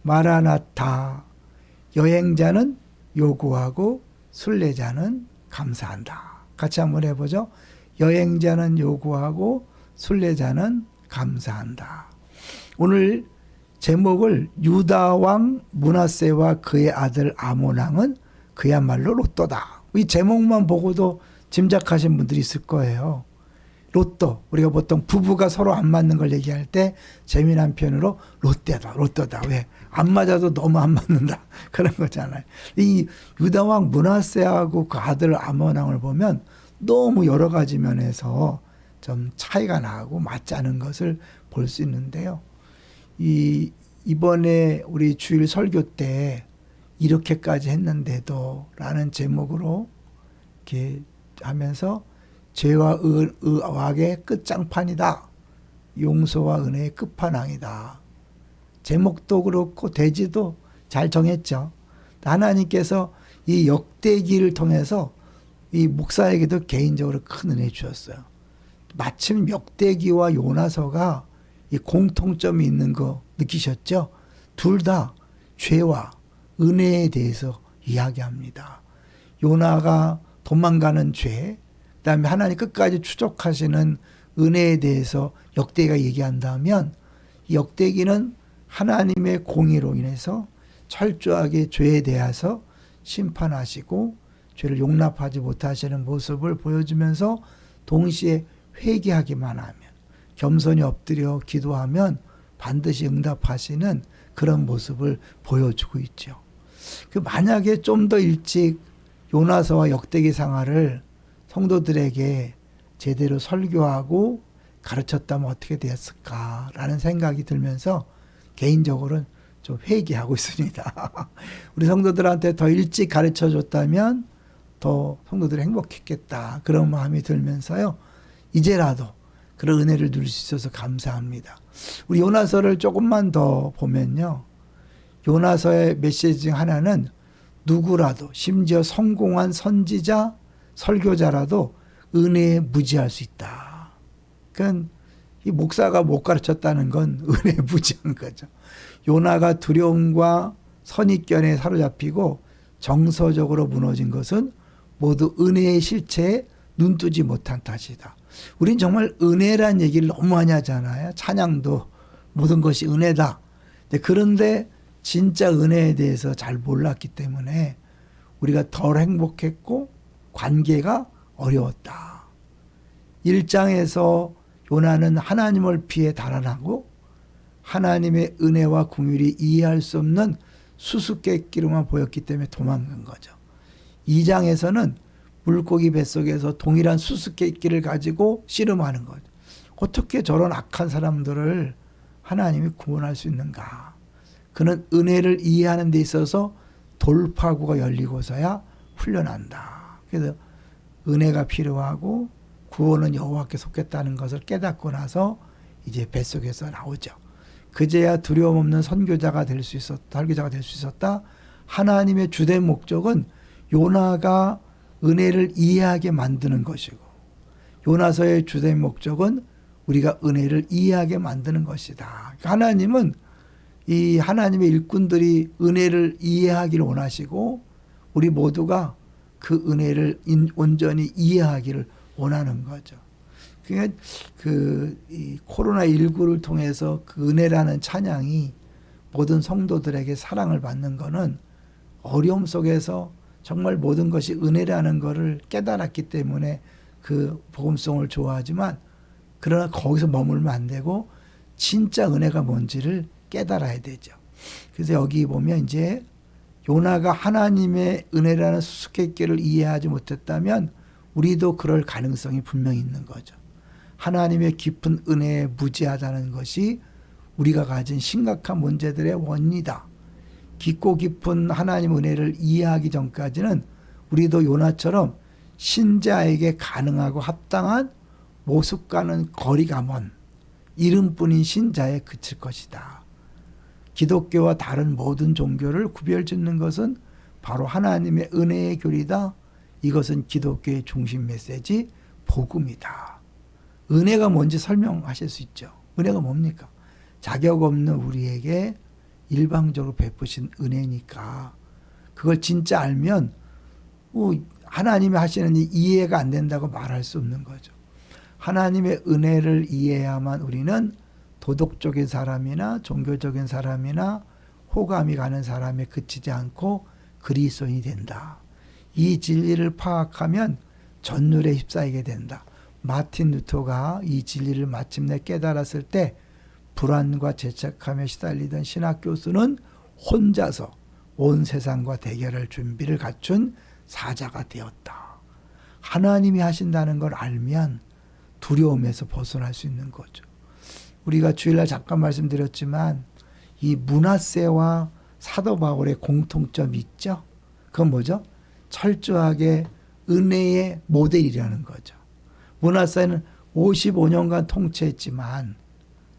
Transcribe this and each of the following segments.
마라나타. 여행자는 요구하고 순례자는 감사한다. 같이 한번 해보죠. 여행자는 요구하고 순례자는 감사한다. 오늘 제목을 유다 왕 므낫세와 그의 아들 아몬 왕은 그야말로 로또다. 이 제목만 보고도 짐작하신 분들이 있을 거예요. 로또. 우리가 보통 부부가 서로 안 맞는 걸 얘기할 때 재미난 표현으로 롯데다, 로또다. 왜? 안 맞아도 너무 안 맞는다. 그런 거잖아요. 이 유다 왕 므낫세하고 그 아들 아몬 왕을 보면 너무 여러 가지 면에서 좀 차이가 나고 맞지 않은 것을 볼 수 있는데요. 이번에 우리 주일 설교 때 이렇게까지 했는데도 라는 제목으로 이렇게 하면서 죄와 의악의 끝장판이다. 용서와 은혜의 끝판왕이다. 제목도 그렇고 대지도 잘 정했죠. 하나님께서 이 역대기를 통해서 이 목사에게도 개인적으로 큰 은혜 주셨어요. 마침 역대기와 요나서가 이 공통점이 있는 거 느끼셨죠? 둘 다 죄와 은혜에 대해서 이야기합니다. 요나가 도망가는 죄, 그다음에 하나님 끝까지 추적하시는 은혜에 대해서 역대기가 얘기한다면 이 역대기는 하나님의 공의로 인해서 철저하게 죄에 대해서 심판하시고 죄를 용납하지 못하시는 모습을 보여주면서 동시에 회개하기만 하면 겸손히 엎드려 기도하면 반드시 응답하시는 그런 모습을 보여주고 있죠. 만약에 좀 더 일찍 요나서와 역대기상하를 성도들에게 제대로 설교하고 가르쳤다면 어떻게 되었을까라는 생각이 들면서 개인적으로는 좀 회개하고 있습니다. 우리 성도들한테 더 일찍 가르쳐 줬다면 더 성도들이 행복했겠다. 그런 마음이 들면서요. 이제라도 그런 은혜를 누릴 수 있어서 감사합니다. 우리 요나서를 조금만 더 보면요. 요나서의 메시지 중 하나는 누구라도 심지어 성공한 선지자, 설교자라도 은혜에 무지할 수 있다. 그러니까 이 목사가 못 가르쳤다는 건 은혜에 무지한 거죠. 요나가 두려움과 선입견에 사로잡히고 정서적으로 무너진 것은 모두 은혜의 실체에 눈뜨지 못한 탓이다. 우린 정말 은혜란 얘기를 너무 많이 하잖아요. 찬양도 모든 것이 은혜다. 그런데 진짜 은혜에 대해서 잘 몰랐기 때문에 우리가 덜 행복했고 관계가 어려웠다. 1장에서 요나는 하나님을 피해 달아나고 하나님의 은혜와 긍휼이 이해할 수 없는 수수께끼로만 보였기 때문에 도망간 거죠. 2장에서는 물고기 뱃속에서 동일한 수수께끼를 가지고 씨름하는 거죠. 어떻게 저런 악한 사람들을 하나님이 구원할 수 있는가. 그는 은혜를 이해하는 데 있어서 돌파구가 열리고서야 훈련한다. 그래서 은혜가 필요하고 구원은 여호와께 속했다는 것을 깨닫고 나서 이제 뱃속에서 나오죠. 그제야 두려움 없는 선교자가 될 수 있었다. 설교자가 될 수 있었다. 하나님의 주된 목적은 요나가 은혜를 이해하게 만드는 것이고 요나서의 주된 목적은 우리가 은혜를 이해하게 만드는 것이다. 하나님은 이 하나님의 일꾼들이 은혜를 이해하기를 원하시고 우리 모두가 그 은혜를 온전히 이해하기를 원하는 거죠. 그러니까 이 코로나19를 통해서 그 은혜라는 찬양이 모든 성도들에게 사랑을 받는 거는 어려움 속에서 정말 모든 것이 은혜라는 것을 깨달았기 때문에 그 복음성을 좋아하지만 그러나 거기서 머물면 안 되고 진짜 은혜가 뭔지를 깨달아야 되죠. 그래서 여기 보면 이제 요나가 하나님의 은혜라는 수수께끼를 이해하지 못했다면 우리도 그럴 가능성이 분명히 있는 거죠. 하나님의 깊은 은혜에 무지하다는 것이 우리가 가진 심각한 문제들의 원인이다. 깊고 깊은 하나님 은혜를 이해하기 전까지는 우리도 요나처럼 신자에게 가능하고 합당한 모습과는 거리가 먼 이름뿐인 신자에 그칠 것이다. 기독교와 다른 모든 종교를 구별짓는 것은 바로 하나님의 은혜의 교리다. 이것은 기독교의 중심 메시지 복음이다. 은혜가 뭔지 설명하실 수 있죠. 은혜가 뭡니까? 자격 없는 우리에게 일방적으로 베푸신 은혜니까 그걸 진짜 알면 하나님이 하시는 일 이해가 안 된다고 말할 수 없는 거죠. 하나님의 은혜를 이해해야만 우리는 도덕적인 사람이나 종교적인 사람이나 호감이 가는 사람에 그치지 않고 그리스도인이 된다. 이 진리를 파악하면 전율에 휩싸이게 된다. 마틴 루터가 이 진리를 마침내 깨달았을 때 불안과 죄책감에 시달리던 신학 교수는 혼자서 온 세상과 대결할 준비를 갖춘 사자가 되었다. 하나님이 하신다는 걸 알면 두려움에서 벗어날 수 있는 거죠. 우리가 주일날 잠깐 말씀드렸지만 이 므낫세와 사도 바울의 공통점이 있죠. 그건 뭐죠? 철저하게 은혜의 모델이라는 거죠. 므낫세는 55년간 통치했지만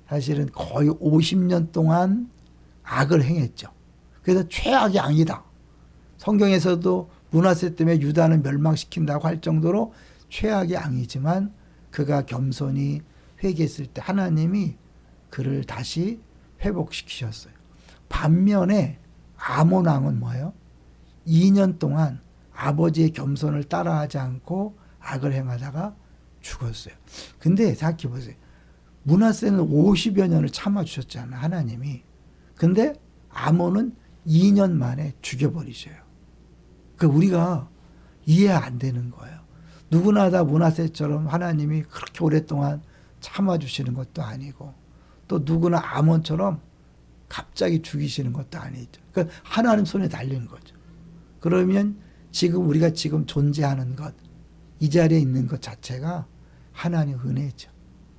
사실은 거의 50년 동안 악을 행했죠. 그래서 최악의 왕이다. 성경에서도 므낫세 때문에 유다는 멸망시킨다고 할 정도로 최악의 왕이지만 그가 겸손히 회개했을 때 하나님이 그를 다시 회복시키셨어요. 반면에 아몬 왕은 뭐예요? 2년 동안 아버지의 겸손을 따라하지 않고 악을 행하다가 죽었어요. 근데 생각해 보세요. 므낫세는 50여 년을 참아주셨잖아요. 하나님이. 근데 아몬은 2년 만에 죽여버리셔요. 그러니까 우리가 이해가 안 되는 거예요. 누구나 다 므낫세처럼 하나님이 그렇게 오랫동안 참아주시는 것도 아니고 또 누구나 아몬처럼 갑자기 죽이시는 것도 아니죠. 그러니까 하나님 손에 달린 거죠. 그러면 지금 우리가 지금 존재하는 것, 이 자리에 있는 것 자체가 하나님 은혜죠.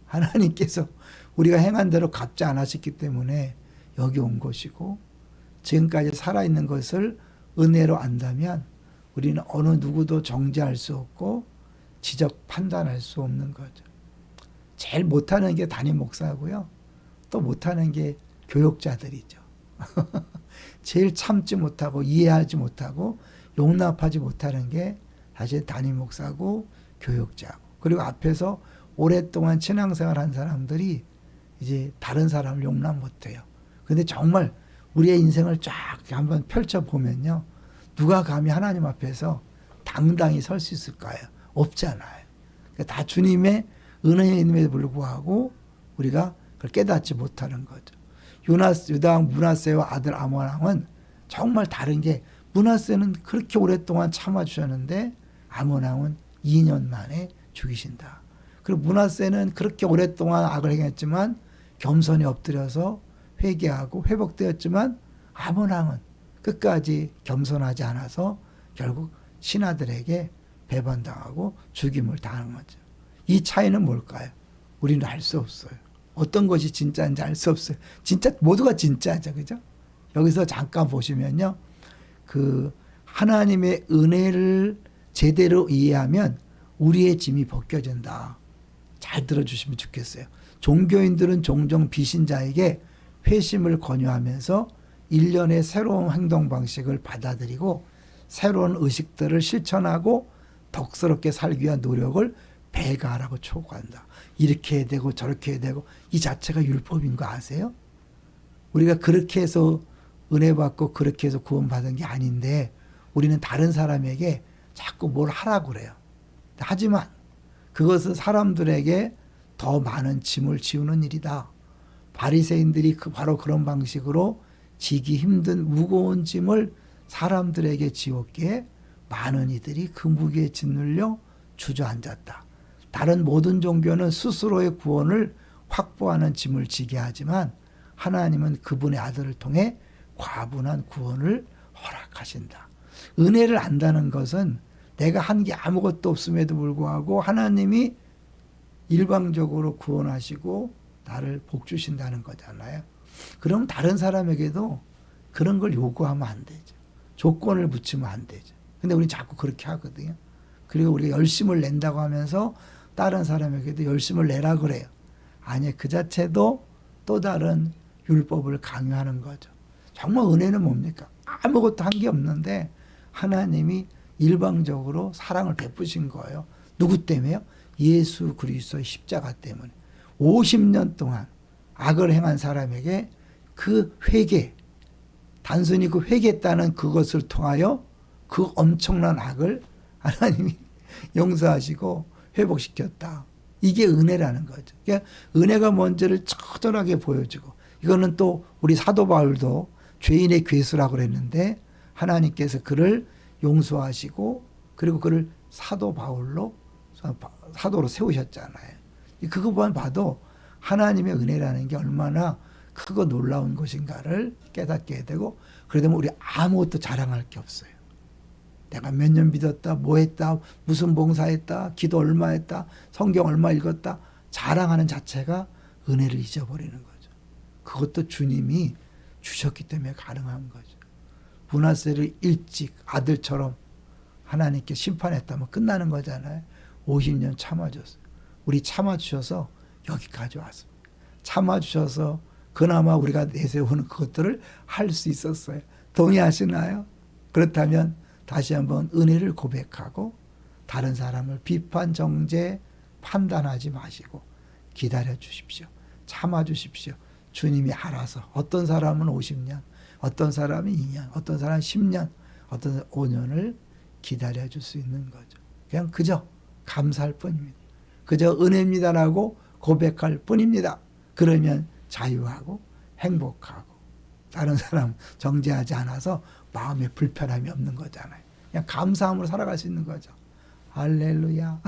하나님께서 우리가 행한 대로 갚지 않으셨기 때문에 여기 온 것이고 지금까지 살아있는 것을 은혜로 안다면 우리는 어느 누구도 정죄할 수 없고 지적 판단할 수 없는 거죠. 제일 못하는 게 담임 목사고요. 또 못하는 게 교육자들이죠. 제일 참지 못하고 이해하지 못하고 용납하지 못하는 게 사실 담임 목사고 교육자고 그리고 앞에서 오랫동안 신앙생활 한 사람들이 이제 다른 사람을 용납 못해요. 근데 정말 우리의 인생을 쫙 한번 펼쳐보면요. 누가 감히 하나님 앞에서 당당히 설 수 있을까요? 없잖아요. 그러니까 다 주님의 은혜임에도 불구하고 우리가 그걸 깨닫지 못하는 거죠. 유다 므낫세와 아들 아몬 왕은 정말 다른 게 므낫세는 그렇게 오랫동안 참아주셨는데 아몬 왕은 2년 만에 죽이신다. 그리고 므낫세는 그렇게 오랫동안 악을 행했지만 겸손히 엎드려서 회개하고 회복되었지만 아몬 왕은 끝까지 겸손하지 않아서 결국 신하들에게 배반당하고 죽임을 당한 거죠. 이 차이는 뭘까요? 우리는 알 수 없어요. 어떤 것이 진짜인지 알 수 없어요. 진짜 모두가 진짜죠, 그죠? 여기서 잠깐 보시면요, 그 하나님의 은혜를 제대로 이해하면 우리의 짐이 벗겨진다. 잘 들어주시면 좋겠어요. 종교인들은 종종 비신자에게 회심을 권유하면서 일련의 새로운 행동 방식을 받아들이고 새로운 의식들을 실천하고 덕스럽게 살기 위한 노력을 배가하라고 촉구한다. 이렇게 해야 되고 저렇게 해야 되고 이 자체가 율법인 거 아세요? 우리가 그렇게 해서 은혜 받고 그렇게 해서 구원받은 게 아닌데 우리는 다른 사람에게 자꾸 뭘 하라고 그래요. 하지만 그것은 사람들에게 더 많은 짐을 지우는 일이다. 바리새인들이 바로 그런 방식으로 지기 힘든 무거운 짐을 사람들에게 지웠기에 많은 이들이 그 무게에 짓눌려 주저앉았다. 다른 모든 종교는 스스로의 구원을 확보하는 짐을 지게 하지만 하나님은 그분의 아들을 통해 과분한 구원을 허락하신다. 은혜를 안다는 것은 내가 한 게 아무것도 없음에도 불구하고 하나님이 일방적으로 구원하시고 나를 복 주신다는 거잖아요. 그럼 다른 사람에게도 그런 걸 요구하면 안 되죠. 조건을 붙이면 안 되죠. 근데 우리 자꾸 그렇게 하거든요. 그리고 우리가 열심을 낸다고 하면서 다른 사람에게도 열심을 내라 그래요. 아니, 그 자체도 또 다른 율법을 강요하는 거죠. 정말 은혜는 뭡니까? 아무것도 한 게 없는데 하나님이 일방적으로 사랑을 베푸신 거예요. 누구 때문에요? 예수 그리스도의 십자가 때문에. 50년 동안 악을 행한 사람에게 그 회개, 단순히 그 회개했다는 그것을 통하여 그 엄청난 악을 하나님이 용서하시고 회복시켰다. 이게 은혜라는 거죠. 그러니까 은혜가 뭔지를 처절하게 보여주고, 이거는 또 우리 사도 바울도 죄인의 괴수라고 그랬는데 하나님께서 그를 용서하시고 그리고 그를 사도로 세우셨잖아요. 그것만 봐도 하나님의 은혜라는 게 얼마나 크고 놀라운 것인가를 깨닫게 되고, 그러다 보면 우리 아무것도 자랑할 게 없어요. 내가 몇 년 믿었다, 뭐 했다, 무슨 봉사했다, 기도 얼마 했다, 성경 얼마 읽었다, 자랑하는 자체가 은혜를 잊어버리는 거죠. 그것도 주님이 주셨기 때문에 가능한 거죠. 문하세를 일찍 아들처럼 하나님께 심판했다면 끝나는 거잖아요. 50년 참아줬어요. 우리 참아주셔서 여기까지 왔습니다. 참아주셔서 그나마 우리가 내세우는 그것들을 할 수 있었어요. 동의하시나요? 그렇다면 다시 한번 은혜를 고백하고 다른 사람을 비판, 정죄, 판단하지 마시고 기다려 주십시오. 참아 주십시오. 주님이 알아서 어떤 사람은 50년, 어떤 사람은 2년, 어떤 사람은 10년, 어떤 5년을 기다려 줄 수 있는 거죠. 그냥 그저 감사할 뿐입니다. 그저 은혜입니다라고 고백할 뿐입니다. 그러면 자유하고 행복하고 다른 사람 정죄하지 않아서 마음에 불편함이 없는 거잖아요. 그냥 감사함으로 살아갈 수 있는 거죠. 할렐루야.